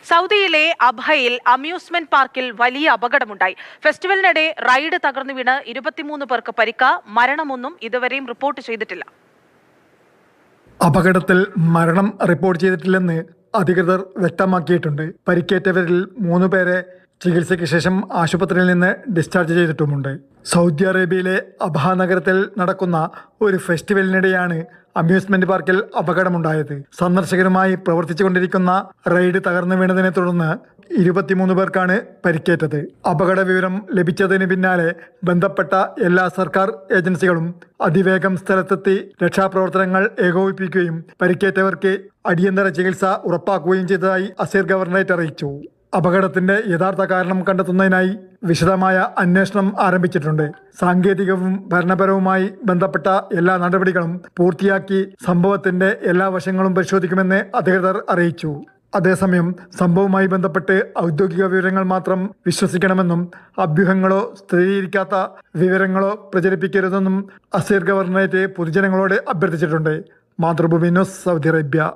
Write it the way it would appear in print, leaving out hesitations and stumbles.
സൗദിയിലെ അബഹയിൽ അമ്യൂസ്മെന്റ് പാർക്കിൽ വലിയ അപകടമുണ്ടായി. ഫെസ്റ്റിവലിനിടെ റൈഡ് തകർന്നു വീണ് 23 പേർക്ക് പരിക്ക്. മരണമൊന്നും ഇതുവരെയും റിപ്പോർട്ട് ചെയ്തിട്ടില്ല. അപകടത്തിൽ മരണം റിപ്പോർട്ട് ചെയ്തിട്ടില്ലെന്ന് അധികൃതർ വ്യക്തമാക്കിയിട്ടുണ്ട്. പരിക്കേറ്റവരിൽ 3 പേരെ ചികിത്സയ്ക്ക് ശേഷം ആശുപത്രിയിൽ നിന്ന് ഡിസ്ചാർജ് ചെയ്തിട്ടുമുണ്ട്. സൗദി അറേബ്യയിലെ അബഹ നഗരത്തിൽ നടക്കുന്ന ഒരു ഫെസ്റ്റിവലിനിടെയാണ് അമ്യൂസ്മെന്റ് പാർക്കിൽ അപകടമുണ്ടായത്. സന്ദർശകരുമായി പ്രവർത്തിച്ചുകൊണ്ടിരിക്കുന്ന റൈഡ് തകർന്നു വീണതിനെ തുടർന്ന് 23 പേർക്കാണ് പരിക്കേറ്റത്. അപകട വിവരം ലഭിച്ചതിന് പിന്നാലെ ബന്ധപ്പെട്ട എല്ലാ സർക്കാർ ഏജൻസികളും അതിവേഗം സ്ഥലത്തെത്തി രക്ഷാപ്രവർത്തനങ്ങൾ ഏകോപിപ്പിക്കുകയും പരിക്കേറ്റവർക്ക് അടിയന്തര ചികിത്സ ഉറപ്പാക്കുകയും ചെയ്തതായി അസീർ ഗവർണറേറ്റ് അറിയിച്ചു. അപകടത്തിന്റെ യഥാർത്ഥ കാരണം കണ്ടെത്തുന്നതിനായി വിശദമായ അന്വേഷണം ആരംഭിച്ചിട്ടുണ്ട്. സാങ്കേതികവും ഭരണപരവുമായി ബന്ധപ്പെട്ട എല്ലാ നടപടികളും പൂർത്തിയാക്കി സംഭവത്തിന്റെ എല്ലാ വശങ്ങളും പരിശോധിക്കുമെന്ന് അധികൃതർ അറിയിച്ചു. അതേസമയം സംഭവവുമായി ബന്ധപ്പെട്ട് ഔദ്യോഗിക വിവരങ്ങൾ മാത്രം വിശ്വസിക്കണമെന്നും അഭ്യൂഹങ്ങളോ സ്ഥിരീകരിക്കാത്ത വിവരങ്ങളോ പ്രചരിപ്പിക്കരുതെന്നും അസീർ ഗവർണറേറ്റ് പൊതുജനങ്ങളോട് അഭ്യർത്ഥിച്ചിട്ടുണ്ട്. Mathrubhumi news, Saudi Arabia.